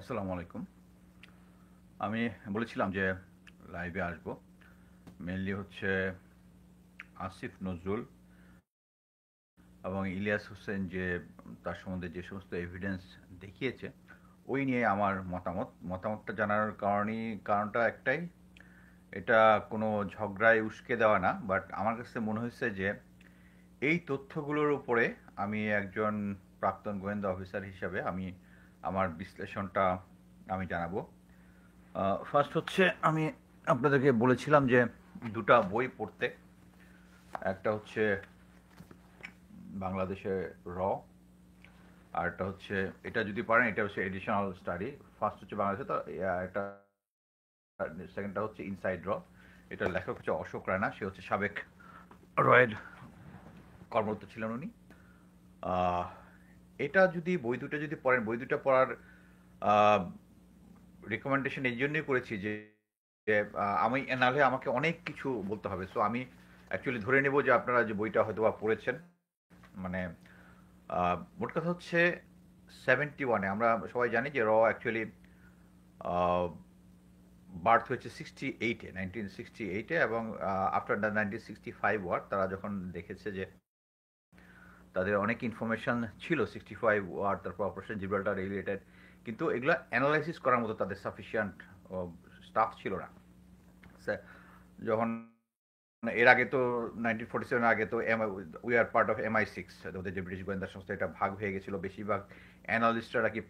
আসসালামু আলাইকুম। আমি বলেছিলাম যে লাইভে আসব। মেইনলি হচ্ছে আসিফ নজরুল এবং ইলিয়াস হোসেন যে তার সম্বন্ধে যে সমস্ত এভিডেন্স দেখিয়েছে, ওই নিয়ে আমার মতামতটা জানার কারণটা একটাই, এটা কোনো ঝগড়ায় উস্কে দেওয়া না, বাট আমার কাছে মনে হয়েছে যে এই তথ্যগুলোর উপরে আমি একজন প্রাক্তন গোয়েন্দা অফিসার হিসাবে আমি আমার বিশ্লেষণটা আমি জানাবো। ফার্স্ট হচ্ছে আমি আপনাদেরকে বলেছিলাম যে দুটা বই পড়তে। একটা হচ্ছে বাংলাদেশের র, আর একটা হচ্ছে, এটা যদি পারেন এটা হচ্ছে এডিশনাল স্টাডি। ফার্স্ট হচ্ছে বাংলাদেশে, তো এটা সেকেন্ডটা হচ্ছে ইনসাইড র। এটার লেখক হচ্ছে অশোক রায়না, সে হচ্ছে সাবেক রয়ের কর্মরত ছিলেন উনি। আহ, এটা যদি বই দুটো যদি পড়েন, বই দুটো পড়ার রিকমেন্ডেশন এই জন্যই করেছি যে যে, আমি নাহলে আমাকে অনেক কিছু বলতে হবে। সো আমি অ্যাকচুয়ালি ধরে নেব যে আপনারা যে বইটা হয়তো বা পড়েছেন। মানে মোট কথা হচ্ছে 71-এ আমরা সবাই জানি যে র অ্যাকচুয়ালি বার্থ হয়েছে 68-এ, 1968-এ, এবং আফটার দ্য 1965 ওয়ার তারা যখন দেখেছে যে তাদের অনেক ইনফরমেশন ছিল 65 ওয়ার, তারপর অপারেশন জিব্রাল্টার রিলেটেড, কিন্তু এগুলো অ্যানালাইসিস করার মতো তাদের সাফিসিয়েন্ট স্টাফ ছিল না। যখন এর আগে তো 1947 আগে তো we are part of MI6, ওদের যে ব্রিটিশ গোয়েন্দা সংস্থা, এটা ভাগ হয়ে গেছিল। বেশিরভাগ অ্যানালিস্টরা কি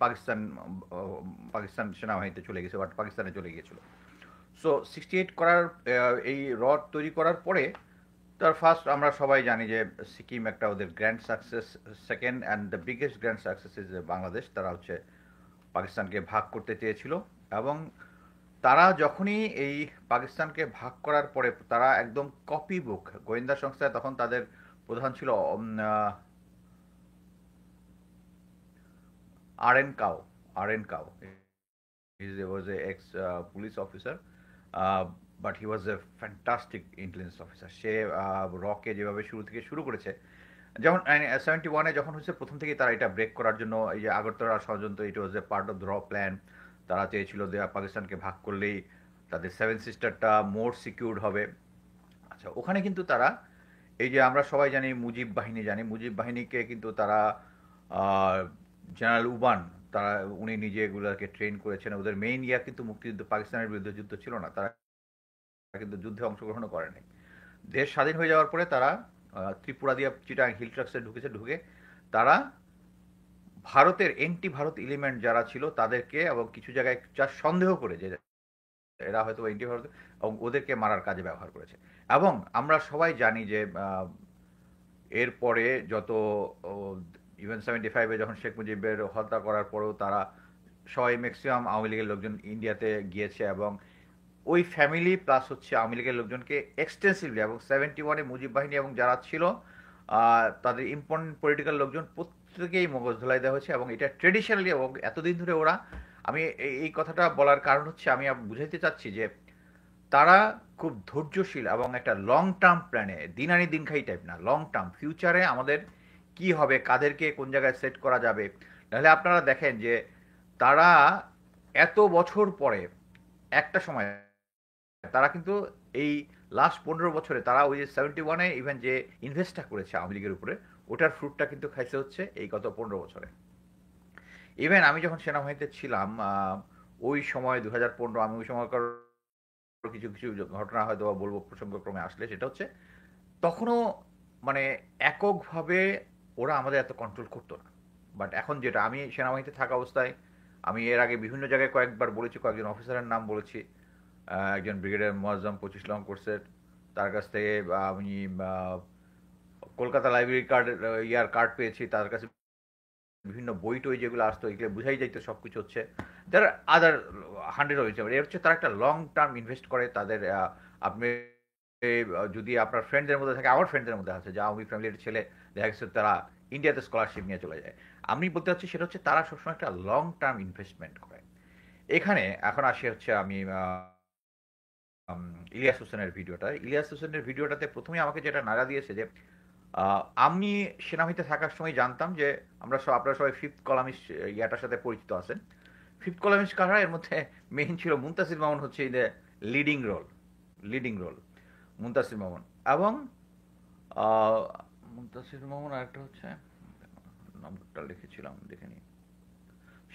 পাকিস্তান সেনাবাহিনীতে চলে গেছে, বাট পাকিস্তানে চলে গিয়েছিল। সো 68 করার এই রড তৈরি করার পরে তার ফার্স্ট আমরা সবাই জানি যে সিকিম একটা ওদের grand success. Second and the biggest grand success is Bangladesh. তারা হচ্ছে পাকিস্তানকে ভাগ করতে চেয়েছিল, এবং তারা যখনই এই পাকিস্তানকে ভাগ করার পরে তারা একদম কপি বুক গোয়েন্দা সংস্থায়, তখন তাদের প্রধান ছিল আর এন কাও। He was a ex police officer, but he was a fantastic intelligence officer. সে রকে যেভাবে শুরু থেকে শুরু করেছে, যেমন 71-এ যখন হচ্ছে প্রথম থেকেই তারা এটা ব্রেক করার জন্য, এই যে আগরতলা ষড়যন্ত্র, ইট ওয়াজ এ পার্ট অফ দ্য র প্ল্যান। তারা চেয়েছিল যে পাকিস্তানকে ভাগ করলেই তাদের সেভেন সিস্টারটা মোর সিকিউরড হবে। আচ্ছা, ওখানে কিন্তু তারা, এই যে আমরা সবাই জানি মুজিব বাহিনী, মুজিব বাহিনীকে কিন্তু তারা জেনারেল উবান, তারা উনি নিজে এগুলোকে ট্রেন করেছেন। ওদের মেইন ইয়া কিন্তু মুক্তিযুদ্ধ, পাকিস্তানের বিরুদ্ধে যুদ্ধ ছিল না, তারা কিন্তু যুদ্ধে অংশগ্রহণও করেনি। দেশ স্বাধীন হয়ে যাওয়ার পরে তারা ত্রিপুরা দিয়ে চিটাং হিল ট্রাক্সে ঢুকে তারা ভারতের এন্টি ভারত এলিমেন্ট যারা ছিল তাদেরকে, এবং কিছু জায়গায় যা সন্দেহ করে যে এরা হয়তো এন্টি ভারত, এবং ওদেরকে মারার কাজে ব্যবহার করেছে। এবং আমরা সবাই জানি যে এরপরে যত ইভেন 75-এ যখন শেখ মুজিবের হত্যা করার পরেও তারা সবাই ম্যাক্সিমাম আওয়ামী লীগের লোকজন ইন্ডিয়াতে গিয়েছে, এবং ওই ফ্যামিলি প্লাস হচ্ছে আওয়ামী লীগের লোকজনকে এক্সটেন্সিভলি, এবং 71-এ মুজিব বাহিনী এবং যারা ছিল তাদের ইম্পর্টেন্ট পলিটিক্যাল লোকজন প্রত্যেকেই মগজ ধোলাই দেওয়া হয়েছে। এবং এটা ট্রেডিশনালি, এবং এতদিন ধরে ওরা, আমি এই কথাটা বলার কারণ হচ্ছে আমি বুঝাইতে চাচ্ছি যে তারা খুব ধৈর্যশীল এবং একটা লং টার্ম প্ল্যানে, দিন আনি দিন খাই টাইপ না, লং টার্ম ফিউচারে আমাদের কি হবে, কাদেরকে কোন জায়গায় সেট করা যাবে। নাহলে আপনারা দেখেন যে তারা এত বছর পরে একটা সময় তারা কিন্তু এই লাস্ট 15 বছরে তারা ওই যে 71-এ ইভেন যে ইনভেস্টটা করেছে আওয়ামী লীগের উপরে, ওটার ফ্রুটটা কিন্তু খাইছে হচ্ছে এই গত 15 বছরে। ইভেন আমি যখন সেনাবাহিনীতে ছিলাম, ওই সময় 2015, আমি ওই সময়কার কিছু কিছু ঘটনা হয়তো বলবো প্রসঙ্গক্রমে আসলে, সেটা হচ্ছে তখনও মানে এককভাবে ওরা আমাদের এত কন্ট্রোল করতো না। বাট এখন যেটা, আমি সেনাবাহিনীতে থাকা অবস্থায় আমি এর আগে বিভিন্ন জায়গায় কয়েকবার বলেছি, কয়েকজন অফিসারের নাম বলেছি। একজন ব্রিগেডিয়ার মোয়াজ্জম 25 লং কোর্সের, তার কাছ থেকে আমি কলকাতা লাইব্রেরি কার্ড পেয়েছি, তার কাছে বিভিন্ন বই টই যেগুলো আসতো, এগুলো বুঝাই যাইতো সব কিছু হচ্ছে। যারা আদার হান্ড্রেড হয়েছে, এর হচ্ছে তারা একটা লং টার্ম ইনভেস্ট করে তাদের। আপনি যদি আপনার ফ্রেন্ডদের মধ্যে থাকে, আমার ফ্রেন্ডদের মধ্যে আছে যা আমি ফ্যামিলির ছেলে, দেখা গেছে তারা ইন্ডিয়াতে স্কলারশিপ নিয়ে চলে যায়। আমি বলতে চাচ্ছি সেটা হচ্ছে তারা সবসময় একটা লং টার্ম ইনভেস্টমেন্ট করে। এখানে এখন আসি হচ্ছে আমি ইলিয়াস হোসেনের ভিডিওটাতে প্রথমে আমাকে যেটা নাড়া দিয়েছে যে আমি সেনাবাহিনীতে থাকার সময় জানতাম যে আপনারা সবাই ফিফথ কলামিস্ট ইয়াটার সাথে পরিচিত আছেন। ফিফথ কলামিস্ট কারা, এর মধ্যে মেইন ছিল মুনতাসির মামুন, হচ্ছে এই leading role, leading role Muntasir Mamun. এবং আহ, মুনতাসির মামুন আরেকটা হচ্ছে, নামটা লিখেছিলাম দেখে নিই,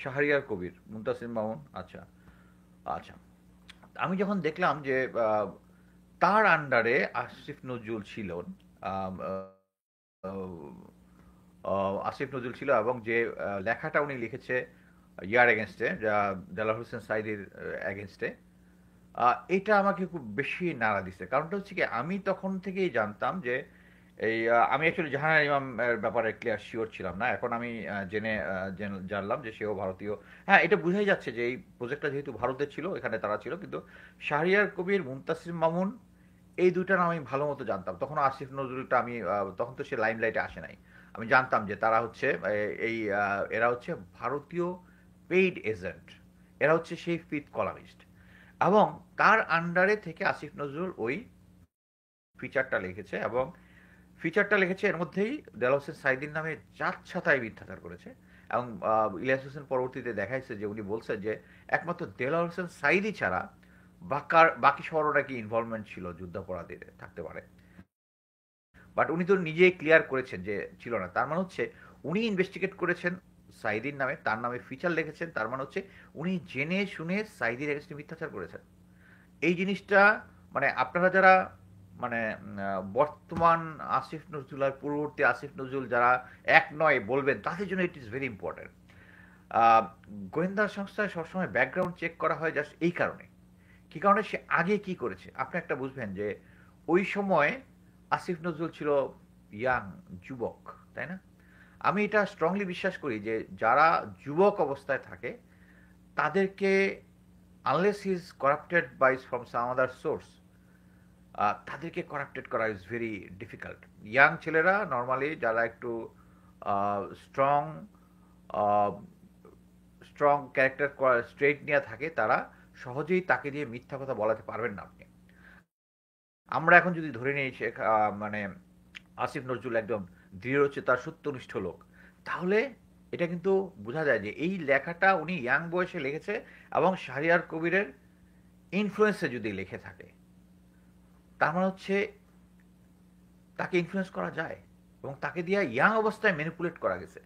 শাহরিয়ার কবির, মুনতাসির মামুন। আচ্ছা আচ্ছা, আমি যখন দেখলাম যে তার আন্ডারে আসিফ নজরুল ছিলেন, আম, আসিফ নজরুল ছিল, এবং যে লেখাটা উনি লিখেছে ইয়ার এগেনস্টে, দেলাওয়ার হোসেন সাইদির এগেনস্টে, এটা আমাকে খুব বেশি নাড়া দিছে। কারণটা হচ্ছে কি, আমি তখন থেকেই জানতাম যে এই আমি অ্যাকচুয়ালি জাহানারা ইমাম এর ব্যাপারে ক্লিয়ার শিওর ছিলাম না, এখন আমি জানলাম যে সেও ভারতীয়। হ্যাঁ, এটা বোঝাই যাচ্ছে যে এই প্রজেক্টটা যেহেতু ভারতে ছিল, এখানে তারা ছিল, কিন্তু শাহরিয়ার কবির, মুনতাসির মামুন, এই দুইটা নাম আমি ভালো মতো জানতাম। তখন আসিফ নজরুলটা আমি তখন তো সে লাইমলাইটে আসে নাই। আমি জানতাম যে তারা হচ্ছে এই এরা হচ্ছে ভারতীয় পেইড এজেন্ট, এরা হচ্ছে সেই ফিফথ কলামিস্ট। এবং তার আন্ডারে থেকে আসিফ নজরুল ওই ফিচারটা লিখেছে, এবং ফিচারটা লিখেছে এর মধ্যেই দেলাওয়ার হোসেন সাইদির নামে যাচ্ছাতাই মিথ্যাচার করেছে। এবং ইলিয়াস হোসেন পরবর্তীতে দেখাইছে যে উনি বলছেন যে একমাত্র দেলাওয়ার হোসেন সাইদি ছাড়া বাকি সবারও নাকি ইনভলভমেন্ট ছিল, যুদ্ধাপরাধীর থাকতে পারে। বাট উনি তো নিজেই ক্লিয়ার করেছেন যে ছিল না। তার মানে হচ্ছে উনি ইনভেস্টিগেট করেছেন সাইদির নামে, তার নামে ফিচার লিখেছেন, তার মানে হচ্ছে উনি জেনে শুনে সাইদির এগেন্স্টে মিথ্যাচার করেছেন। এই জিনিসটা মানে আপনারা যারা মানে বর্তমান আসিফ নজরুল আর পূর্ববর্তী আসিফ নজরুল যারা এক নয় বলবেন, তাদের জন্য ইট ইজ ভেরি ইম্পর্টেন্ট। গোয়েন্দা সংস্থায় সবসময় ব্যাকগ্রাউন্ড চেক করা হয় জাস্ট এই কারণে, কি কারণে, সে আগে কি করেছে। আপনি একটা বুঝবেন যে ওই সময় আসিফ নজরুল ছিল ইয়াং, যুবক, তাই না? আমি এটা স্ট্রংলি বিশ্বাস করি যে যারা যুবক অবস্থায় থাকে তাদেরকে, unless he is corrupted by from some other source, তাদেরকে করাপ্টেড করা ইজ ভেরি ডিফিকাল্ট। ইয়াং ছেলেরা নর্মালি যারা একটু স্ট্রং স্ট্রং ক্যারেক্টার স্ট্রেট নিয়ে থাকে, তারা সহজেই তাকে দিয়ে মিথ্যা কথা বলাতে পারবেন না আপনি। আমরা এখন যদি ধরে নিই মানে আসিফ নজরুল একদম দৃঢ়চেতা সত্যনিষ্ঠ লোক, তাহলে এটা কিন্তু বোঝা যায় যে এই লেখাটা উনি ইয়াং বয়সে লিখেছে, এবং শাহরিয়ার কবিরের ইনফ্লুয়েন্সে যদি লিখে থাকে, তার মানে হচ্ছে তাকে ইনফ্লুয়েন্স করা যায়, এবং তাকে দিয়ে ইয়াং অবস্থায় ম্যানিপুলেট করা গেছে।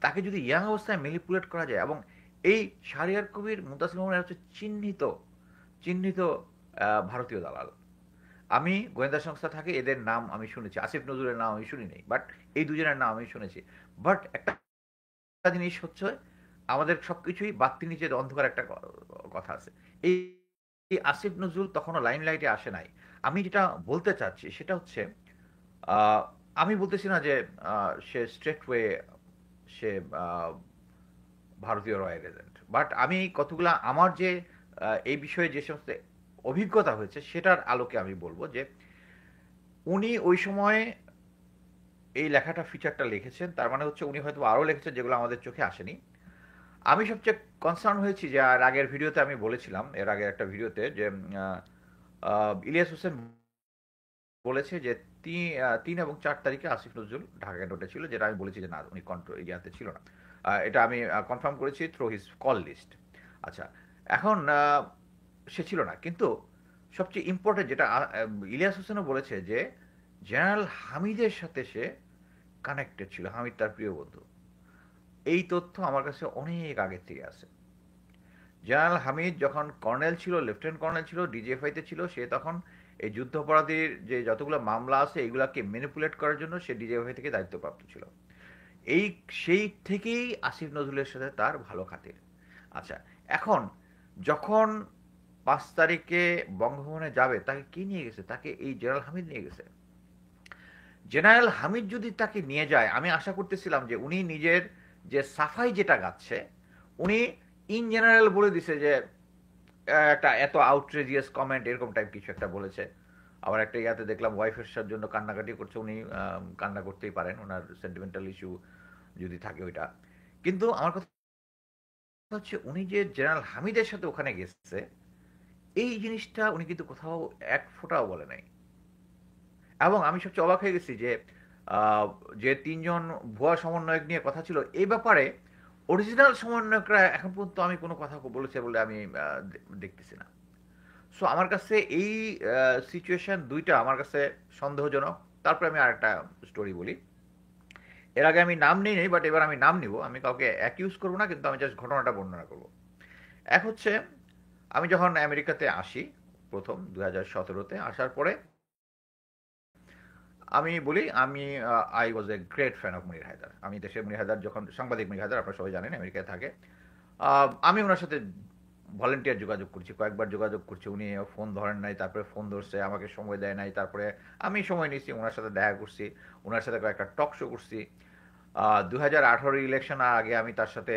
তাকে যদি ইয়াং অবস্থায় ম্যানিপুলেট করা যায়, এবং এই শাহরিয়ার কবির, মুনতাসির মামুন হচ্ছে চিহ্নিত চিহ্নিত ভারতীয় দালাল। আমি গোয়েন্দা সংস্থা থাকে, এদের নাম আমি শুনেছি, আসিফ নজরুলের নাম আমি শুনি নাই, বাট এই দুজনের নাম আমি শুনেছি। বাট একটা জিনিস হচ্ছে, আমাদের সবকিছুই বাতির নিচে অন্ধকার একটা কথা আছে। এই এই আসিফ নজরুল তখনও লাইন লাইটে আসে নাই। আমি যেটা বলতে চাচ্ছি সেটা হচ্ছে, আহ, আমি বলতেছি না যে সে স্ট্রেট ওয়ে সে ভারতীয় রয়্যাল এজেন্ট, বাট আমি কতগুলা আমার যে এই বিষয়ে যে সমস্ত অভিজ্ঞতা হয়েছে সেটার আলোকে আমি বলবো যে উনি ওই সময় এই লেখাটা ফিচারটা লিখেছেন, তার মানে হচ্ছে উনি হয়তো আরও লিখেছেন যেগুলো আমাদের চোখে আসেনি। আমি সবচেয়ে কনসার্ন হয়েছি যে আর আগের ভিডিওতে আমি বলেছিলাম, এর আগে একটা ভিডিওতে, যে ইলিয়াস হোসেন বলেছে যে 3 এবং 4 তারিখে আসিফ নজরুল ঢাকা ক্যান্টনমে ছিল, যেটা আমি বলেছি যে না, উনি ইয়াতে ছিল না। এটা আমি কনফার্ম করেছি থ্রু হিজ কল লিস্ট। আচ্ছা, এখন সে ছিল না, কিন্তু সবচেয়ে ইম্পর্টেন্ট যেটা ইলিয়াস হোসেনও বলেছে যে জেনারেল হামিদের সাথে সে কানেক্টেড ছিল, হামিদ তার প্রিয় বন্ধু। এই তথ্য আমার কাছে অনেক আগের থেকে আছে। জেনারেল হামিদ যখন কর্নেল ছিল, লেফটেন্যান্ট কর্নেল ছিল, ডিজিএফআইতে ছিল, সে তখন এই যুদ্ধাপরাধীর যে যতগুলো মামলা আছে এগুলাকে ম্যানিপুলেট করার জন্য সে ডিজিএফআই থেকে দায়িত্বপ্রাপ্ত ছিল। সেই থেকেই আসিফ নজরুলের সাথে তার ভালো খাতির। আচ্ছা, এখন যখন 5 তারিখে বঙ্গভবনে যাবে, তাকে কি নিয়ে গেছে? তাকে এই জেনারেল হামিদ নিয়ে গেছে। জেনারেল হামিদ যদি তাকে নিয়ে যায়, আমি আশা করতেছিলাম যে উনি নিজের যে সাফাই যেটা গাচ্ছে, উনি ইন জেনারেল বলে দিছে যে একটা এত আউটরেজিয়াস কমেন্ট এরকম টাইপ কিছু একটা বলেছে। আবার একটা ইয়াতে দেখলাম ওয়াইফের জন্য কান্নাকাটি করছে, উনি কান্না করতেই পারেন, ওনার সেন্টিমেন্টাল ইস্যু যদি থাকে ওইটা। কিন্তু আমার কথা হচ্ছে উনি যে জেনারেল হামিদের সাথে ওখানে গেছে, এই জিনিসটা উনি কিন্তু কোথাও এক ফোঁটাও বলে নাই। এবং আমি সবচেয়ে অবাক হয়ে গেছি যে যে 3 জন ভুয়া সমন্বয়ক নিয়ে কথা ছিল, এই ব্যাপারে অরিজিনাল সমন্বয়করা এখন পর্যন্ত আমি কোনো কথা বলেছে বলে আমি দেখতেছি না। সো আমার কাছে এই সিচুয়েশন দুইটা আমার কাছে সন্দেহজনক। তারপরে আমি আরেকটা স্টোরি বলি। এর আগে আমি নাম নিই নাই, বাট এবার আমি নাম নিব। আমি কাউকে অ্যাকিউজ করবো না, কিন্তু আমি জাস্ট ঘটনাটা বর্ণনা করব। এক হচ্ছে, আমি যখন আমেরিকাতে আসি প্রথম 2017-তে আসার পরে আমি বলি আমি I was a great fan of Monir Haider. আমি দেশে মনির হায়দার যখন সাংবাদিক মনির হায়দার আপনারা সবাই জানেন আমেরিকায় থাকে। আমি ওনার সাথে ভলেন্টিয়ার যোগাযোগ করছি, কয়েকবার যোগাযোগ করছি, উনি ফোন ধরেন নাই, তারপরে ফোন ধরছে, আমাকে সময় দেয় নাই, তারপরে আমি সময় নিয়েছি, ওনার সাথে দেখা করছি, ওনার সাথে কয়েকটা টক শো করছি। 2018 ইলেকশন আগে আমি তার সাথে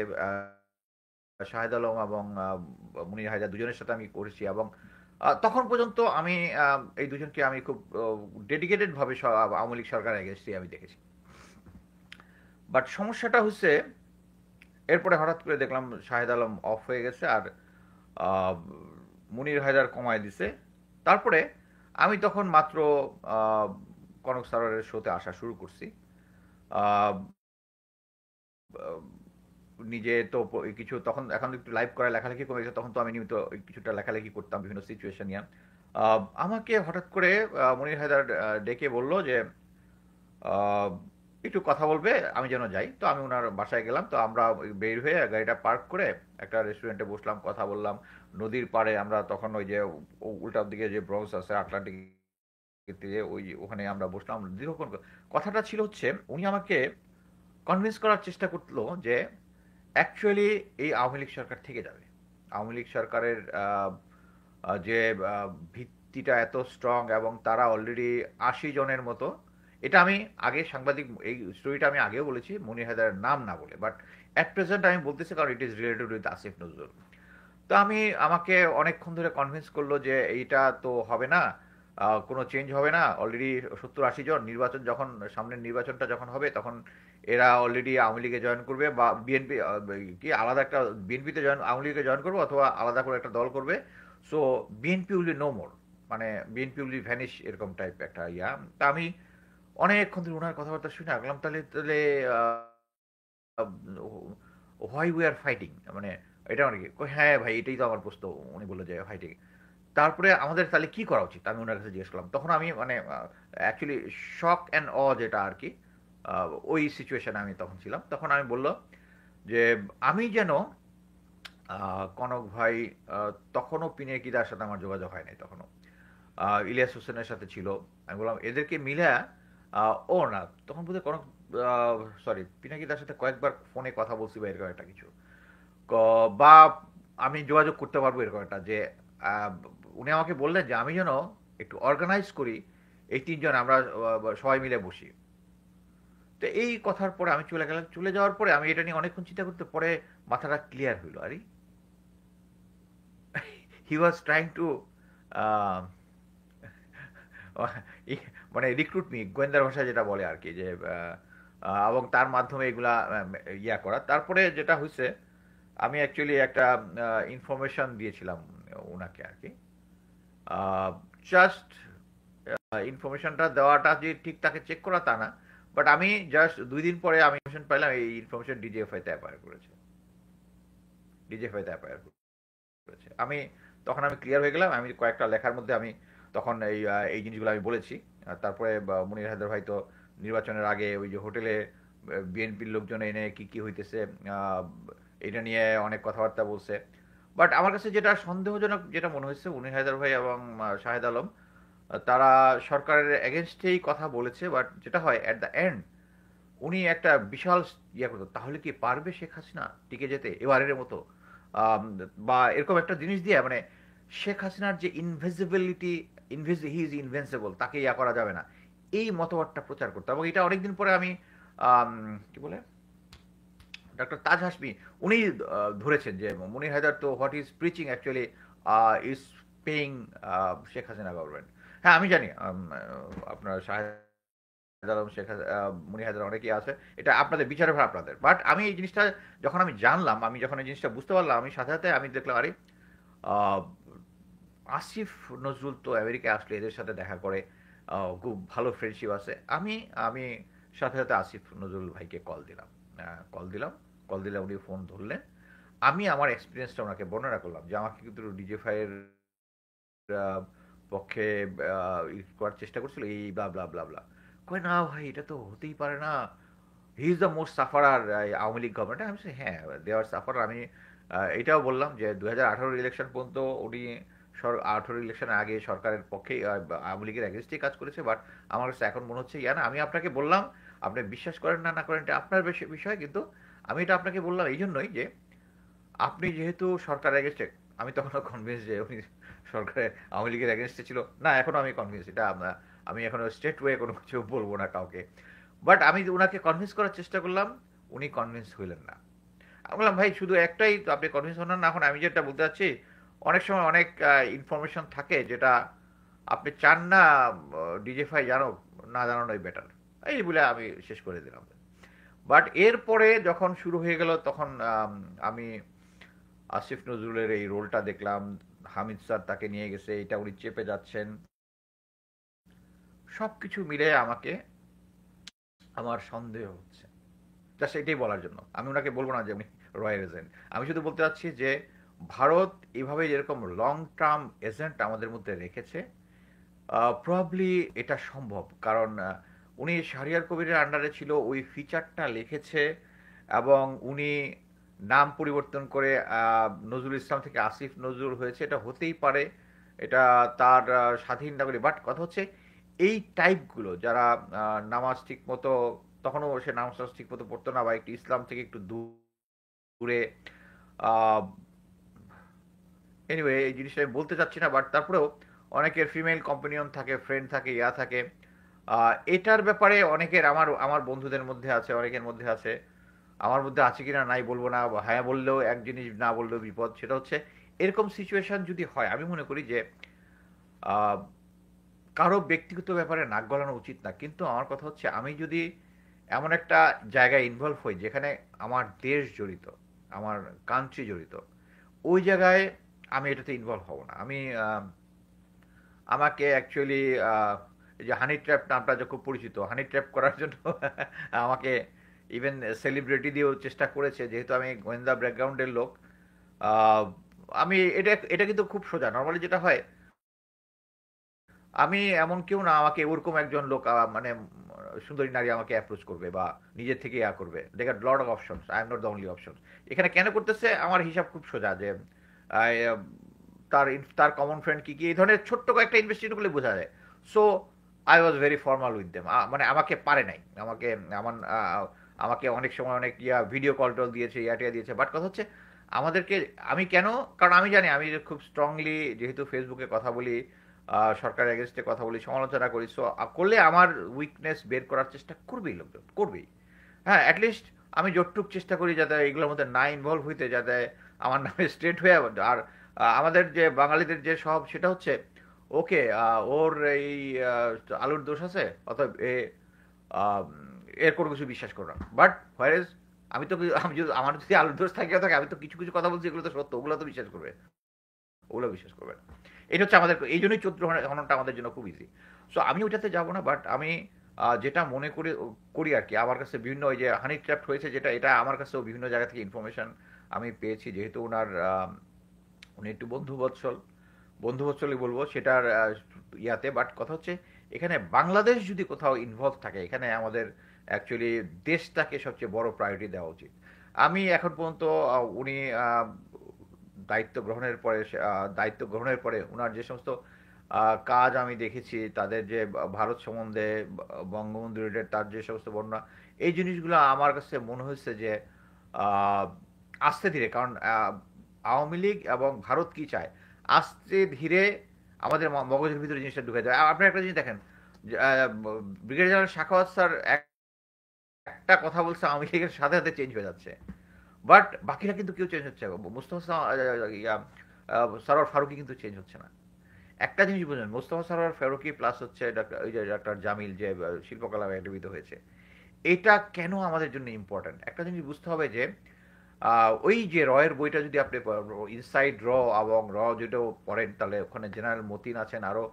শাহেদ আলম এবং মুনির হায়দার দুজনের সাথে আমি করেছি, এবং তখন পর্যন্ত আমি এই দুজনকে আমি খুব ডেডিকেটেড ভাবে আওয়ামী লীগ সরকার এগেন্স্টে আমি দেখেছি। বাট সমস্যাটা হচ্ছে এরপরে হঠাৎ করে দেখলাম শাহেদ আলম অফ হয়ে গেছে, আর আহ, মুনির হায়দার কমায় দিছে। তারপরে আমি তখন মাত্র আহ, কনক সারোয়ারের শোতে আসা শুরু করছি। আহ, নিজে তো কিছু তখন, এখন একটু লাইভ করা লেখালেখি কমে গেছে, তখন তো আমি নিয়মিত কিছুটা লেখালেখি করতাম বিভিন্ন সিচুয়েশন নিয়ে। আমাকে হঠাৎ করে মনির হায়দার ডেকে বলল যে আহ, একটু কথা বলবে, আমি যেন যাই। তো আমি ওনার বাসায় গেলাম। তো আমরা বের হয়ে গাড়িটা পার্ক করে একটা রেস্টুরেন্টে বসলাম, কথা বললাম নদীর পাড়ে। আমরা তখন ওই যে উল্টার দিকে যে ব্রঙ্কস আছে আটলান্টিক দিয়ে, ওই ওখানে আমরা বসলাম দীর্ঘক্ষণ। কথাটা ছিল হচ্ছে, উনি আমাকে কনভিন্স করার চেষ্টা করলো যে অ্যাকচুয়ালি এই আওয়ামী লীগ সরকার থেকে যাবে। আওয়ামী লীগ সরকারের যে ভিত্তিটা এত স্ট্রং, এবং তারা অলরেডি 80 জনের মতো। এটা আমি আগে সাংবাদিক, এই স্টোরিটা আমি আগেও বলেছি মনির হায়দারের নাম না বলে, বাট অ্যাট প্রেজেন্ট আমি বলতেছি কারণ it is related with Asif Nazrul. তো আমাকে অনেকক্ষণ ধরে কনভিন্স করলো যে এইটা তো হবে না, কোনো চেঞ্জ হবে না। অলরেডি 70-80 জন, নির্বাচন যখন সামনের নির্বাচনটা যখন হবে তখন এরা অলরেডি আওয়ামী লীগে জয়েন করবে, বা বিএনপি কি আলাদা একটা বিএনপিতে জয়েন, আওয়ামী লীগে জয়েন করবে, অথবা আলাদা করে একটা দল করবে। So BNP will be no more, মানে বিএনপি উইল বি ভ্যানিশ, এরকম টাইপ একটা ইয়া। তা আমি অনেকক্ষণ ধরে ওনার কথাবার্তা শুনে আগলাম, তাহলে তাহলে হোয়াই উই আর ফাইটিং, মানে এটা মানে কি? হ্যাঁ ভাই, এটাই তো আমার প্রশ্ন। উনি বললো যে ফাইটিং। তারপরে আমাদের তাহলে কি করা উচিত আমি ওনার কাছে জিজ্ঞেস করলাম। তখন আমি মানে অ্যাকচুয়ালি শক অ্যান্ড যেটা আর কি, ওই সিচুয়েশনে আমি তখন ছিলাম। তখন আমি বললাম যে আমি যেন কনক ভাই, তখনও পিনাকিদার সাথে আমার যোগাযোগ হয় নাই, তখনও ইলিয়াস হোসেনের সাথে ছিল। আমি বললাম এদেরকে মিলে ও না, তখন বোধহয় কনক, সরি, পিনাকিদার সাথে কয়েকবার ফোনে কথা বলছি বা এরকম একটা কিছু, বা আমি যোগাযোগ করতে পারবো এরকম একটা, যে আহ, উনি আমাকে বললেন যে আমি যেন একটু অর্গানাইজ করি, এই 3 জন আমরা সবাই মিলে বসি। তো এই কথার পরে আমি চলে গেলাম। চলে যাওয়ার পরে আমি এটা নিয়ে অনেকক্ষণ চিন্তা করতে, পরে মাথাটা ক্লিয়ার হইলো। আরে হি ওয়াজ ট্রাইং টু মানে রিক্রুট মি, গোয়েন্দার ভাষায় যেটা বলে আর কি, যে এবং তার মাধ্যমে এগুলা ইয়া করা। তারপরে যেটা হয়েছে, আমি অ্যাকচুয়ালি একটা ইনফরমেশন দিয়েছিলাম ওনাকে আর কি। জাস্ট ইনফরমেশনটা দেওয়াটা যে ঠিক তাকে চেক করা তা না, বাট আমি জাস্ট 2 দিন পরে আমি ইনফরমেশন পাইলাম এই ইনফরমেশন ডিজিএফআই তে অ্যাপায়ার করেছে। ডিজিএফআই তে অ্যাপায়ার করেছে। তখন আমি ক্লিয়ার হয়ে গেলাম। আমি কয়েকটা লেখার মধ্যে আমি তখন এই জিনিসগুলো আমি বলেছি। তারপরে মুনির হায়দার ভাই তো নির্বাচনের আগে ওই যে হোটেলে বিএনপির লোকজন এনে কি কি হইতেছে আহ, এটা নিয়ে অনেক কথাবার্তা বলছে। বাট আমার কাছে যেটা সন্দেহজনক যেটা মনে হয়েছে, মুনির হায়দার ভাই এবং শাহেদ আলম তারা সরকারের এগেনস্টেই কথা বলেছে, বাট যেটা হয় অ্যাট দ্য এন্ড উনি একটা বিশাল ইয়ে করতো, তাহলে কি পারবে শেখ হাসিনা টিকে যেতে এবারের মতো, আম, বা এরকম একটা জিনিস দিয়ে, মানে শেখ হাসিনার যে ইনভিজিবিলিটি, হি ইজ ইনভেন্সিবল, তাকে ইয়া করা যাবে না, এই মতবাদটা প্রচার করতো। এবং এটা অনেকদিন পরে আমি কি বলে ডক্টর তাজ হাসমি, উনি ধরেছেন যে মুনির হায়দার তো what is preaching actually is paying Sheikh Hasina government. হ্যাঁ আমি জানি আপনার শাহেদ আলম, মুনির হায়দার অনেকেই আছে, এটা আপনাদের বিচারের ভার আপনাদের। বাট আমি এই জিনিসটা যখন আমি জানলাম, আমি যখন এই জিনিসটা বুঝতে পারলাম, আমি সাথে সাথে আমি দেখলাম আরে আহ, আসিফ নজরুল তো আমেরিকায় আসলে এদের সাথে দেখা করে, খুব ভালো ফ্রেন্ডশিপ আছে। আমি আমি সাথে সাথে আসিফ নজরুল ভাইকে কল দিলাম। কল দিলে উনি ফোন ধরলেন। আমি আমার এক্সপিরিয়েন্সটা ওনাকে বর্ণনা করলাম যে আমাকে কিন্তু ডিজিএফআইয়ের পক্ষে করার চেষ্টা করছিল এই ব্লা ব্লা ব্লা ব্লা। কয় না ভাই এটা তো হতেই পারে না, he is the most sufferer Awami League government. আমি বলছি, হ্যাঁ দে আর সাফারার। আমি এটাও বললাম যে 2018 ইলেকশন পর্যন্ত উনি 18 ইলেকশনের আগে সরকারের পক্ষে আওয়ামী লীগের এগেনস্টে কাজ করেছে, বাট আমার কাছে এখন মনে হচ্ছে না। আমি আপনাকে বললাম, আপনি বিশ্বাস করেন না না করেন এটা আপনার বিষয়, কিন্তু আমি এটা আপনাকে বললাম এই জন্যই যে আপনি যেহেতু সরকার এগেনস্টে, আমি তখনও কনভিন্স যে উনি সরকারে আওয়ামী লীগের এগেনস্টে ছিল না, এখনো আমি কনভিন্স এটা আমি এখনো স্টেট ওয়ে কোনো কিছু বলবো না কাউকে। বাট আমি ওনাকে কনভিন্স করার চেষ্টা করলাম, উনি কনভিন্স হইলেন না। আমি বললাম ভাই শুধু একটাই তো, আপনি কনভিন্স হন না। এখন আমি যেটা বলতে চাচ্ছি, অনেক সময় অনেক ইনফরমেশন থাকে যেটা আপনি চান না ডিজিএফআই জানো, না জানানোই বেটার, এই বলে আমি শেষ করে দিলাম। বাট এরপরে যখন শুরু হয়ে গেল তখন আমি আসিফ নজরুলের এই রোলটা দেখলাম, হামিদ স্যার তাকে নিয়ে গেছে, এটা উনি চেপে যাচ্ছেন, সবকিছু মিলে আমাকে আমার সন্দেহ হচ্ছে। জাস্ট এটাই বলার জন্য, আমি ওনাকে বলবো না যে উনি রয়্যাল এজেন্ট। আমি শুধু বলতে চাচ্ছি যে ভারত এভাবে যেরকম লং টার্ম এজেন্ট আমাদের মধ্যে রেখেছে, প্রবাবলি এটা সম্ভব। কারণ উনি শাহরিয়ার কবিরের আন্ডারে ছিল, ওই ফিচারটা লিখেছে, এবং উনি নাম পরিবর্তন করে নজরুল ইসলাম থেকে আসিফ নজরুল হয়েছে, এটা হতেই পারে, এটা তার স্বাধীন নাগরিক। বাট কথা হচ্ছে এই টাইপগুলো যারা নামাজ ঠিক মতো, তখনও সে নামাজ ঠিক মতো পড়তো না, বা একটু ইসলাম থেকে একটু দূরে, এনিওয়ে এই জিনিসটা আমি বলতে চাচ্ছি না, বাট তারপরেও অনেকের ফিমেল কম্পানিয়ন থাকে, ফ্রেন্ড থাকে, ইয়া থাকে। এটার ব্যাপারে অনেকের, আমার আমার বন্ধুদের মধ্যে আছে, অনেকের মধ্যে আছে, আমার মধ্যে আছে কিনা নাই বলবো না, হ্যাঁ বললেও এক জিনিস, না বললেও বিপদ। সেটা হচ্ছে এরকম সিচুয়েশন যদি হয়, আমি মনে করি যে আহ, কারো ব্যক্তিগত ব্যাপারে নাক গলানো উচিত না। কিন্তু আমার কথা হচ্ছে আমি যদি এমন একটা জায়গায় ইনভলভ হই যেখানে আমার দেশ জড়িত, আমার কান্ট্রি জড়িত, ওই জায়গায় আমি এটাতে ইনভলভ হব না। আমি আমাকে অ্যাকচুয়ালি এই যে হানি ট্র্যাপ নামটা যে খুব পরিচিত, হানি ট্র্যাপ করার জন্য আমাকে ইভেন সেলিব্রিটি দিয়েও চেষ্টা করেছে, যেহেতু আমি গোয়েন্দা ব্যাকগ্রাউন্ডের লোক। আহ, আমি এটা এটা কিন্তু খুব সোজা। নর্মালি যেটা হয়, আমি এমন কেউ না আমাকে ওরকম একজন লোক মানে সুন্দরী নারী আমাকে অ্যাপ্রোচ করবে বা নিজের থেকে ইয়া করবে। They got lot of options, I am not the only option. এখানে কেন করতেছে, আমার হিসাব খুব সোজা যে আহ, তার তার কমন ফ্রেন্ড কি কি, এই ধরনের ছোট্ট কয়েকটা ইনভেস্টিগেট করলে বোঝা যায়। So I was very formal with them. মানে আমাকে পারে নাই, আমাকে আমার আমাকে অনেক সময় অনেক ভিডিও কল টল দিয়েছে, ইয়াটিয়া দিয়েছে। বাট কথা হচ্ছে আমাদেরকে, আমি কেন, কারণ আমি জানি আমি খুব স্ট্রংলি যেহেতু ফেসবুকে কথা বলি, সরকারের এগেনস্টে কথা বলি, সমালোচনা করি, সো করলে আমার উইকনেস বের করার চেষ্টা করবেই লোকজন, করবেই। হ্যাঁ, অ্যাটলিস্ট আমি যতটুক চেষ্টা করি যাতে এগুলোর মধ্যে না ইনভলভ হইতে, যাতে আমার নামে স্ট্রেট হয়ে। আর আমাদের যে বাঙালিদের যে স্বভাব সেটা হচ্ছে, ওকে ওর এই আলুর দোষ আছে, অতএব আহ, এর কোনো কিছু বিশ্বাস করো না। বাট হোয়ার, আমি তো আমি যদি আমার যদি আলুর দোষ থাকে থাকে, আমি তো কিছু কিছু কথা বলছি, এগুলো তো সত্য, ওগুলো তো বিশ্বাস করবে, ওগুলো বিশ্বাস করবে না। এটা হচ্ছে আমাদের, এই জন্যই 14 ঘন্টা আমাদের জন্য খুব ইজি। সো আমি ওইটাতে যাব না। বাট আমি যেটা মনে করি আর কি, আমার কাছে বিভিন্ন ওই যে হানি ট্র্যাপ হয়েছে যেটা, এটা আমার কাছেও বিভিন্ন জায়গা থেকে ইনফরমেশন আমি পেয়েছি, যেহেতু ওনার উনি একটু বন্ধুবৎসলই বলবো সেটার ইয়াতে। বাট কথা হচ্ছে এখানে বাংলাদেশ যদি কোথাও ইনভলভ থাকে, এখানে আমাদের অ্যাকচুয়ালি দেশটাকে সবচেয়ে বড় প্রায়োরিটি দেওয়া উচিত। আমি এখন পর্যন্ত উনি দায়িত্ব গ্রহণের পরে ওনার যে সমস্ত কাজ আমি দেখেছি, তাদের যে ভারত সম্বন্ধে, বঙ্গবন্ধু রিলেটেড তার যে সমস্ত বর্ণনা, এই জিনিসগুলো আমার কাছে মনে হয়েছে যে আহ, আস্তে ধীরে, কারণ আওয়ামী লীগ এবং ভারত কি চায়, আস্তে ধীরে আমাদের মগজের ভিতরে জিনিসটা ঢুকে যায়। আপনি একটা জিনিস দেখেন, ব্রিগেডিয়ার জেনারেল সাখাওয়াত স্যার একটা কথা বলছে, আওয়ামী লীগের সাথে সাথে চেঞ্জ হয়ে যাচ্ছে। বাট বাকিরা কিন্তু কেউ চেঞ্জ হচ্ছে, মুস্তফা সরোয়ার ফারুকি কিন্তু চেঞ্জ হচ্ছে না। একটা জিনিস বুঝলেন, মোস্তফা সরোয়ার ফারুকি প্লাস হচ্ছে ওই যে ডাক্তার জামিল যে শিল্পকলা একাডেমিতে হয়েছে, এটা কেন আমাদের জন্য ইম্পর্ট্যান্ট, একটা জিনিস বুঝতে হবে যে ওই যে রয়ের বইটা যদি আপনি ইনসাইড এবং যেটাও পড়েন, তাহলে ওখানে জেনারেল মতিন আছেন, আরো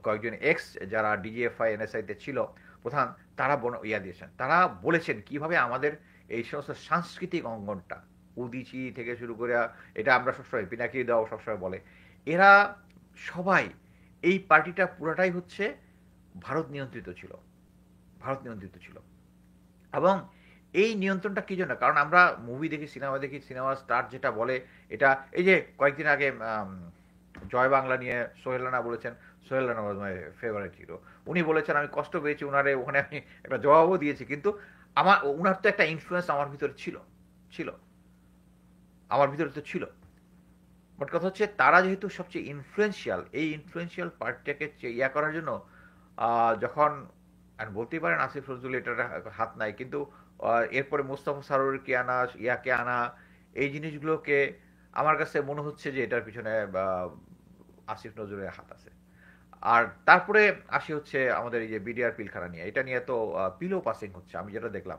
কয়েকজন এক্স যারা ডিজিএফআই এনএসআই তে ছিল প্রধান, তারা ইয়া দিয়েছেন, তারা বলেছেন কিভাবে আমাদের এই সমস্ত সাংস্কৃতিক অঙ্গনটা উদীচী থেকে শুরু করে, এটা আমরা সবসময় পিনাকি দাও সবসময় বলে, এরা সবাই, এই পার্টিটা পুরাটাই হচ্ছে ভারত নিয়ন্ত্রিত ছিল, ভারত নিয়ন্ত্রিত ছিল। এবং এই নিয়ন্ত্রণটা কি জন্য? কারণ আমরা মুভি দেখি, সিনেমা স্টার যেটা বলে, এটা এই যে কয়েকদিন আগে জয় বাংলা নিয়ে সোহেল রানা বলেছেন, সোহেল রানা ওয়াজ মাই ফেভারিট হিরো। উনি বলেছেন আমি কষ্ট পেয়েছি উনারে, ওখানে আমি একটা জবাবও দিয়েছি, কিন্তু উনার তো একটা ইনফ্লুয়েন্স আমার ভিতরে ছিল, ছিল, আমার ভিতরে তো ছিল। বাট কথা হচ্ছে তারা যেহেতু সবচেয়ে ইনফ্লুয়েন্সিয়াল, এই ইনফ্লুয়েন্সিয়াল পার্টিটাকে ইয়া করার জন্য যখন, আর বলতেই পারেন আসিফ নজরুল এটার হাত নাই, কিন্তু এরপরে মোস্তফা সারোয়ারকে আনা, ইয়াকে আনা, এই জিনিসগুলোকে আমার কাছে মনে হচ্ছে যে এটার পিছনে আসিফ নজরুলের হাত আছে। আর তারপরে আসি হচ্ছে আমাদের এই যে বিডিআর পিলখানা নিয়ে, এটা নিয়ে তো পিলো পাসিং হচ্ছে আমি যেটা দেখলাম।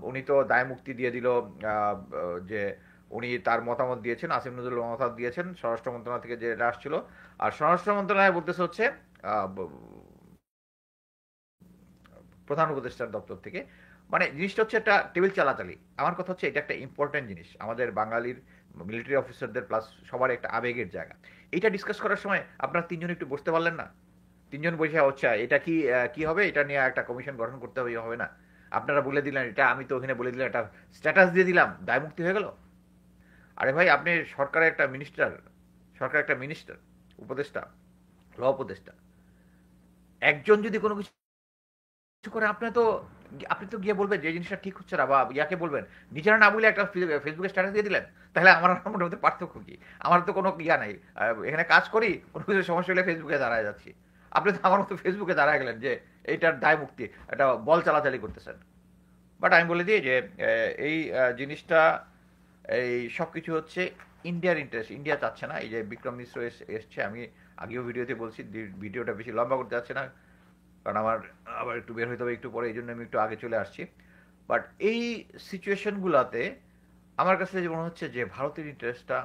উনি তো দায় মুক্তি দিয়ে দিল, যে উনি তার মতামত দিয়েছেন, আসিফ নজরুল মতামত দিয়েছেন স্বরাষ্ট্র মন্ত্রণালয় থেকে যেটা আসছিল। আর স্বরাষ্ট্র মন্ত্রণালয় বলতেছে হচ্ছে প্রধান উপদেষ্টার দপ্তর থেকে, মানে জিনিসটা হচ্ছে একটা টেবিল চালাচালি। আমার কথা হচ্ছে এটা একটা ইম্পর্টেন্ট জিনিস আমাদের বাঙালির মিলিটারি অফিসারদের প্লাস সবার একটা আবেগের জায়গা। এটা ডিসকাস করার সময় আপনারা তিনজন একটু বসতে পারলেন না? তিনজন বসে হচ্ছে এটা কি কি হবে, এটা নিয়ে একটা কমিশন গঠন করতে হবে না? আপনারা বলে দিলেন এটা, আমি তো ওখানে বলে দিলাম, একটা স্ট্যাটাস দিয়ে দিলাম, দায় মুক্তি হয়ে গেল। আরে ভাই, আপনি সরকারের একটা মিনিস্টার, সরকার একটা মিনিস্টার, উপদেষ্টা, ল উপদেষ্টা, একজন যদি কোনো কিছু করে আপনি তো গিয়ে বলবেন যে এই জিনিসটা ঠিক হচ্ছে না, বা ইয়াকে বলবেন, নিজেরা না বলে একটা ফেসবুকে স্ট্যাটাস দিয়ে দিলেন। তাহলে আমার মধ্যে পার্থক্য কি? আমার তো কোনো ইয়া নাই, এখানে কাজ করি, কোনো কিছু সমস্যা হলে ফেসবুকে দাঁড়ায় যাচ্ছি। আপনি তো আমার মতো ফেসবুকে দাঁড়ায় গেলেন যে এইটার দায় মুক্তি, এটা বল চালাচালি করতেছেন। বাট আমি বলে দিই যে এই জিনিসটা, এই সব কিছু হচ্ছে ইন্ডিয়ার ইন্টারেস্ট। ইন্ডিয়া চাচ্ছে না। এই যে বিক্রম মিশ্র এসছে, আমি আগেও ভিডিওতে বলছি, ভিডিওটা বেশি লম্বা করতে যাচ্ছে না, কারণ আমার আবার একটু বের হইতে হবে একটু পরে, এই জন্য আমি একটু আগে চলে আসছি। বাট এই সিচুয়েশনগুলোতে আমার কাছে যে মনে হচ্ছে যে ভারতের ইন্টারেস্টটা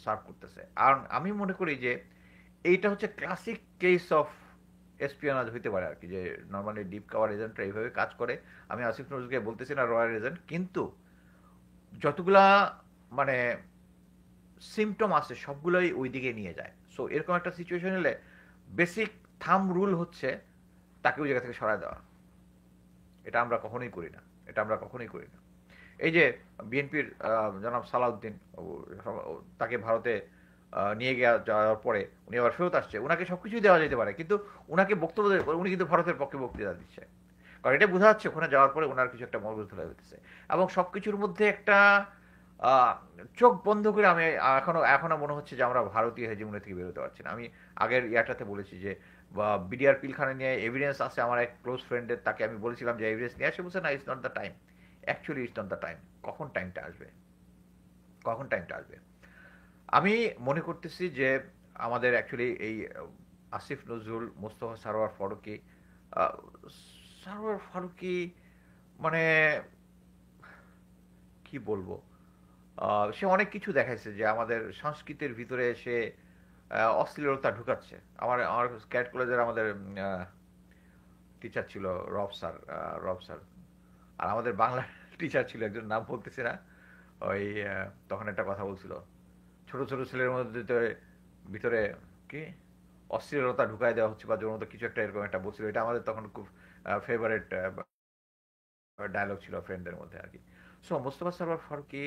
সার্ভ করতেছে। আর আমি মনে করি যে এইটা হচ্ছে ক্লাসিক কেস অফ এসপিওনাজ হইতে পারে আর কি, যে নর্মালি ডিপ কাভার এজেন্টরা এইভাবে কাজ করে। আমি আসিফ নজরুলকে বলতেছি না রয়্যাল এজেন্ট, কিন্তু যতগুলা মানে সিমটম আছে সবগুলোই ওই দিকে নিয়ে যায়। সো এরকম একটা সিচুয়েশন হলে বেসিক থাম রুল হচ্ছে তাকে ওই জায়গা থেকে সরায় দেওয়া। এটা আমরা কখনোই করি না, এটা আমরা কখনোই করি না। এই যে বিএনপির জনাব সালাউদ্দিন, তাকে ভারতে নিয়ে যাওয়ার পরে উনি আবার ফেরত আসছে, ওনাকে সবকিছুই দেওয়া যেতে পারে, কিন্তু ওনাকে বক্তব্য উনি কিন্তু ভারতের পক্ষে বক্তৃতা দিচ্ছে। কারণ এটা বোঝা যাচ্ছে ওখানে যাওয়ার পরে ওনার কিছু একটা মগজ ধরে হইতেছে। এবং সবকিছুর মধ্যে একটা আহ, চোখ বন্ধ করে আমি এখনো মনে হচ্ছে যে আমরা ভারতীয় হেজিমনি থেকে বেরোতে পারছি না। আমি আগের ইয়াটাতে বলেছি যে বিডিআর পিলখানা নিয়ে এভিডেন্স আছে আমার এক ক্লোজ ফ্রেন্ডের, তাকে আমি বলেছিলাম যে এভিডেন্স নিয়ে আসে, বলছে না, it's not the time. Actually it's not the time. কখন টাইমটা আসবে, কখন টাইমটা আসবে? আমি মনে করতেছি যে আমাদের অ্যাকচুয়ালি এই আসিফ নজরুল, মোস্তফা সারোয়ার ফারুকী, আহ, সারোয়ার ফারুকী মানে কি বলবো, সে অনেক কিছু দেখাইছে যে আমাদের সংস্কৃতির ভিতরে সে অশ্লীলতা ঢুকাচ্ছে। আমার আমার ক্যাট কলেজের আমাদের টিচার ছিল রব স্যার, রব স্যার। আর আমাদের বাংলা টিচার ছিল একজন, নাম বলতেছি না, ওই তখন একটা কথা বলছিল, ছোট ছোট ছেলের মধ্যে ভিতরে কি অশ্লীলতা ঢুকাই দেওয়া হচ্ছে বা জন্য কিছু একটা এরকম একটা বলছিল। এটা আমাদের তখন খুব ফেভারিট ডায়লগ ছিল ফ্রেন্ডদের মধ্যে আর কি। সো মোস্তফা সরোয়ার ফারুকী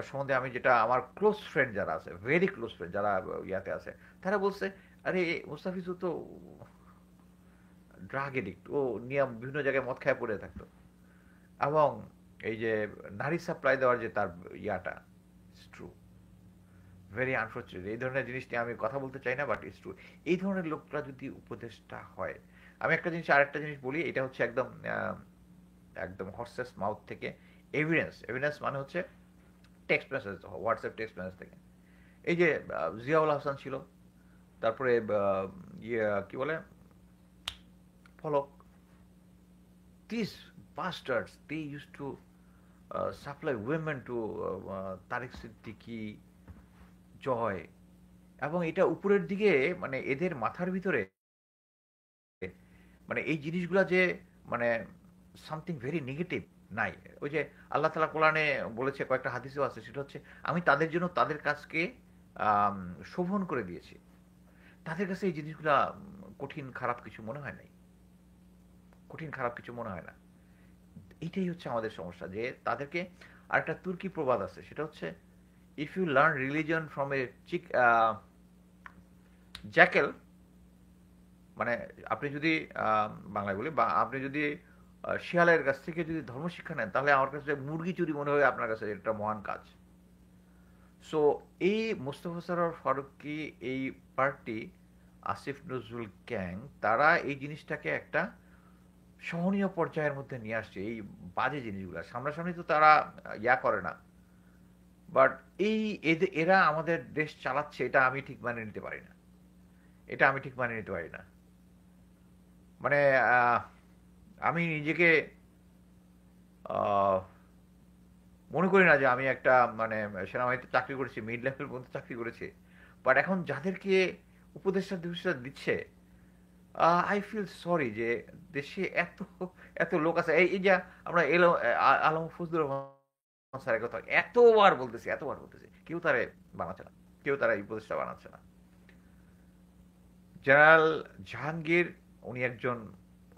সম্বন্ধে আমি যেটা, আমার ক্লোজ ফ্রেন্ড যারা আছে, ভেরি ক্লোজ ফ্রেন্ড যারা ইয়াতে আছে, তারা বলছে আরে মুস্তাফিজুর তো ড্রাগ এডিক্ট, ও নিয়ম বিভিন্ন জায়গায় মদ খায় পড়ে থাকতো। এবং এই যে নারী সাপ্লাই দেওয়ার যে তার ইয়াটা, ইটস ট্রু, ভেরি আনফর্চুনেট। এই ধরনের জিনিস নিয়ে আমি কথা বলতে চাই না, বাট ইটস ট্রু। এই ধরনের লোকরা যদি উপদেষ্টা হয়, আমি একটা জিনিস, আরেকটা জিনিস বলি, এটা হচ্ছে একদম একদম হর্সেস মাউথ থেকে এভিডেন্স। এভিডেন্স মানে হচ্ছে text message, WhatsApp text message থেকে। এই যে জিয়াউল হাসান ছিল, তারপরে ইয়ে কি বলে ফলক, this bastards, they used to supply women to Tarek Siddiqui, Joy. এবং এটা উপরের দিকে, মানে এদের মাথার ভিতরে মানে এই জিনিসগুলা যে মানে সামথিং ভেরি নেগেটিভ, নাই। ওই যে আল্লাহ তাআলা কোরআনে বলেছে, কয়েকটা হাদিসেও আছে, সেটা হচ্ছে আমি তাদের জন্য তাদের কাজকে আম শোভন করে দিয়েছি। তাদের কাছে এই জিনিসগুলা কঠিন খারাপ কিছু মনে হয় নাই। কঠিন খারাপ কিছু মনে হয় না। এইটাই হচ্ছে আমাদের সমস্যা, যে তাদেরকে আরেকটা তুর্কি প্রবাদ আছে, সেটা হচ্ছে if you learn religion from a chick jackal, মানে আপনি যদি বাংলায় বলি, বা আপনি যদি শিয়ালের কাছ থেকে যদি ধর্মশিক্ষা নেন, তাহলে আমার কাছে মুরগি চুরি মনে হয় আপনার কাছে এটা মহান কাজ। সো এই মোস্তফা সরোয়ার ফারুকী, এই পার্টি, আসিফ নজরুল গ্যাং, তারা এই জিনিসটাকে একটা সহনীয় পর্যায়ের মধ্যে নিয়ে আসছে। এই বাজে জিনিসগুলো সামনাসামনি তো তারা ইয়া করে না, বাট এই এরা আমাদের দেশ চালাচ্ছে, এটা আমি ঠিক মানে নিতে পারি না। এটা আমি ঠিক মানে নিতে পারি না। মানে আহ, আমি নিজেকে আহ, মনে করি না যে আমি একটা মানে সেনাবাহিনীতে চাকরি করেছি, মিড লেভেল পর্যন্ত চাকরি করেছি, বাট এখন যাদেরকে উপদেষ্টা দিবসটা দিচ্ছে, আই ফিল সরি যে দেশে এত এত লোক আছে। এই এই যে আমরা আলম ফজলুর রহমান স্যারের কথা এতবার বলতেছি, কেউ তারে বানাচ্ছে না, কেউ তারা এই উপদেষ্টা বানাচ্ছে না। জেনারেল জাহাঙ্গীর, উনি একজন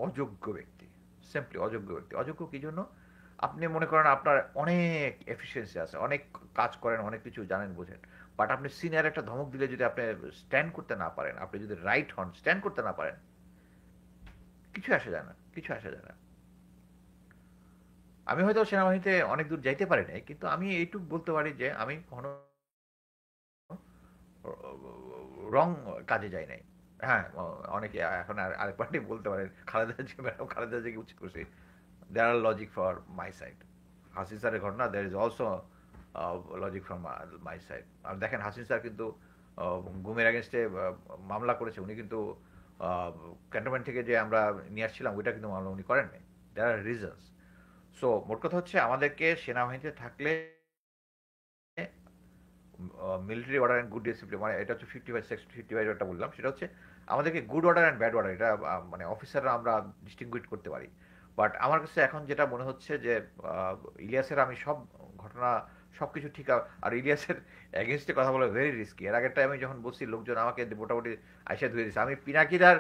অযোগ্য ব্যক্তি, সিম্পলি অযোগ্য ব্যক্তি। অযোগ্য কি জন্য? আপনি মনে করেন আপনার অনেক এফিসিয়েন্সি আছে, অনেক কাজ করেন, অনেক কিছু জানেন বোঝেন, বাট আপনি সিনিয়র একটা ধমক দিলে যদি আপনি স্ট্যান্ড করতে না পারেন, আপনি যদি রাইট হন, স্ট্যান্ড করতে না পারেন, কিছু আসে যায় না, কিছু আসে যায় না। আমি হয়তো সেনাবাহিনীতে অনেক দূর যাইতে পারি নাই, কিন্তু আমি এইটুকু বলতে পারি যে আমি কখনো রং কাজে যাই নাই। হ্যাঁ, অনেকে এখন আরেক পার্টি বলতে পারেন, খালেদা জিয়া, ম্যাডাম খালেদা জিয়াকে উচিত করছে, there are logic for my side. Hasin স্যারের ঘটনা, there is also logic from my side. আর দেখেন, হাসিন স্যার কিন্তু গুমের অ্যাগেনস্টে মামলা করেছে, উনি কিন্তু ক্যান্টনমেন্ট থেকে যে আমরা নিয়ে আসছিলাম, ওইটা কিন্তু মামলা উনি করেন নাই। দেয়ার আর রিজনস। সো মোট কথা হচ্ছে, আমাদেরকে সেনাবাহিনীতে থাকলে military order and good discipline, মানে এটা হচ্ছে 55 যেটা বললাম, সেটা হচ্ছে আমাদেরকে good order and bad order, এটা মানে অফিসাররা আমরা ডিস্টিংগুইশ করতে পারি। বাট আমার কাছে এখন যেটা মনে হচ্ছে যে ইলিয়াসের আমি সব ঘটনা সব কিছু ঠিক আর ইলিয়াসের এগেনস্টে কথা বলা ভেরি রিস্কি। এর আগের টাইমে যখন বলছি, লোকজন আমাকে মোটামুটি আইসা ধুয়ে দিচ্ছে। আমি পিনাকিদার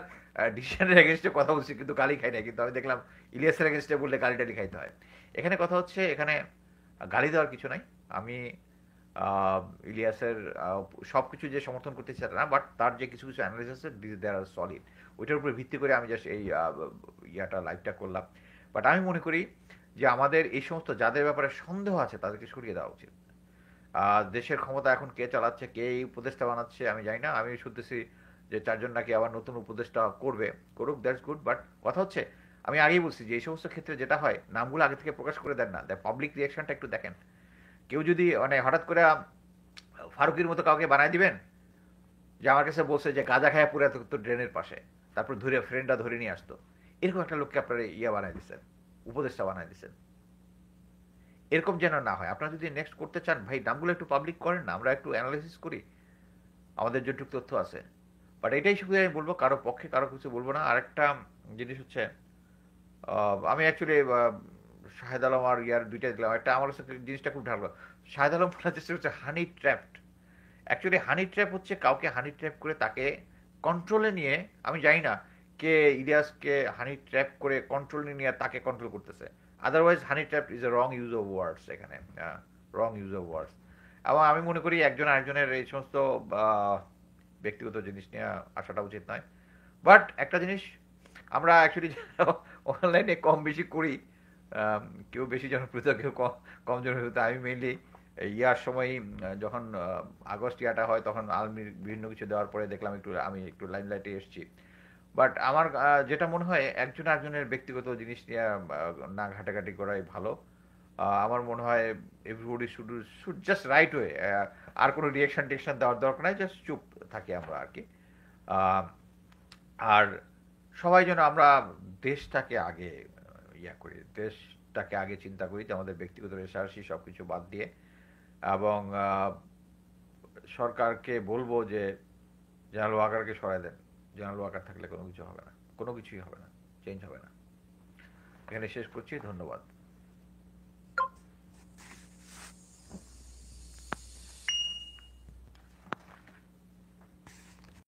ডিসিশনের এগেনস্টে কথা বলছি, কিন্তু গালি খাই না, কিন্তু আমি দেখলাম ইলিয়াসের এগেনস্টে বললে গালি টালি খাইতে হয়। এখানে কথা হচ্ছে, এখানে গালি দেওয়ার কিছু নাই। আমি আহ, ইলিয়াসের সবকিছু যে সমর্থন করতে চাই তা না, বাট তার যে কিছু কিছু অ্যানালিসিস আছে, দেয়ার আর সলিড। ওইটার উপরে ভিত্তি করে আমি জাস্ট এই লাইভটা করলাম। বাট আমি মনে করি যে আমাদের এই সমস্ত যাদের ব্যাপারে সন্দেহ আছে, তাদেরকে সরিয়ে দেওয়া উচিত। দেশের ক্ষমতা এখন কে চালাচ্ছে, কে এই উপদেষ্টা বানাচ্ছে, আমি জানি না। আমি শুনতেছি যে 4 জন নাকি আবার নতুন উপদেষ্টা করবে, করুক, দ্যাটস গুড। বাট কথা হচ্ছে, আমি আগেই বলছি যে এই সমস্ত ক্ষেত্রে যেটা হয়, নামগুলো আগে থেকে প্রকাশ করে দেন না, পাবলিক রিয়াকশনটা একটু দেখেন। কেউ যদি মানে হঠাৎ করে ফারুকির মতো কাউকে বানায় দিবেন, যে আমার কাছে বলছে যে গাঁজা খায়া পুরো তো ড্রেনের পাশে, তারপর ধরে ফ্রেন্ডরা ধরে নিয়ে আসতো, এরকম একটা লোককে আপনারা বানায় দিচ্ছেন, উপদেষ্টা বানায় দিচ্ছেন। এরকম যেন না হয়। আপনারা যদি নেক্সট করতে চান, ভাই নামগুলো একটু পাবলিক করেন না, আমরা একটু অ্যানালাইসিস করি, আমাদের যেটুকু তথ্য আছে। বাট এটাই শুধু আমি বলবো, কারো পক্ষে কারো কিছু বলবো না। আরেকটা জিনিস হচ্ছে, আমি অ্যাকচুয়ালি শাহেদ আলম আর ইয়ার দুইটা দিলাম, একটা আমার কাছে জিনিসটা খুব ঢালো। শাহেদ আলম বলার চেষ্টা হচ্ছে হানি ট্র্যাপড। অ্যাকচুয়ালি হানি ট্র্যাপ হচ্ছে কাউকে হানি ট্র্যাপ করে তাকে কন্ট্রোলে নিয়ে, আমি জানি না কে ইলিয়াসকে হানি ট্র্যাপ করে কন্ট্রোলে নিয়ে তাকে কন্ট্রোল করতেছে। Otherwise honey trap is a wrong use of words, এখানে রং ইউজ অফ ওয়ার্ডস। এবং আমি মনে করি একজন আরেকজনের এই সমস্ত ব্যক্তিগত জিনিস নিয়ে আসাটা উচিত নয়। বাট একটা জিনিস, আমরা অ্যাকচুয়ালি অনলাইনে কম বেশি করি, আম, কেউ বেশি জনপ্রিয়তা, কেউ কম জনপ্রিয়তা। আমি মেইনলি ইয়ার সময় যখন আগস্ট ইয়াটা হয়, তখন আর্মির বিভিন্ন কিছু দেওয়ার পরে দেখলাম আমি একটু লাইমলাইটে এসেছি। বাট আমার যেটা মনে হয়, একজন একজনের ব্যক্তিগত জিনিস নিয়ে না ঘাটাঘাটি করাই ভালো। আমার মনে হয় everybody should should just right way. আর কোনো রিয়াকশন টিয়াকশন দেওয়ার দরকার নাই, জাস্ট চুপ থাকি আমরা আর কি। আহ, আর সবাই যেন আমরা দেশটাকে আগে করি, দেশটাকে আগে চিন্তা করি, যে আমাদের ব্যক্তিগত রেশারেশি সব কিছু বাদ দিয়ে। এবং সরকারকে বলবো যে জেনারেল ওয়াকারকে সরাই দেন। জেনারেল ওয়াকার থাকলে কোনো কিছু হবে না, কোনো কিছুই হবে না, চেঞ্জ হবে না। এখানে শেষ করছি, ধন্যবাদ।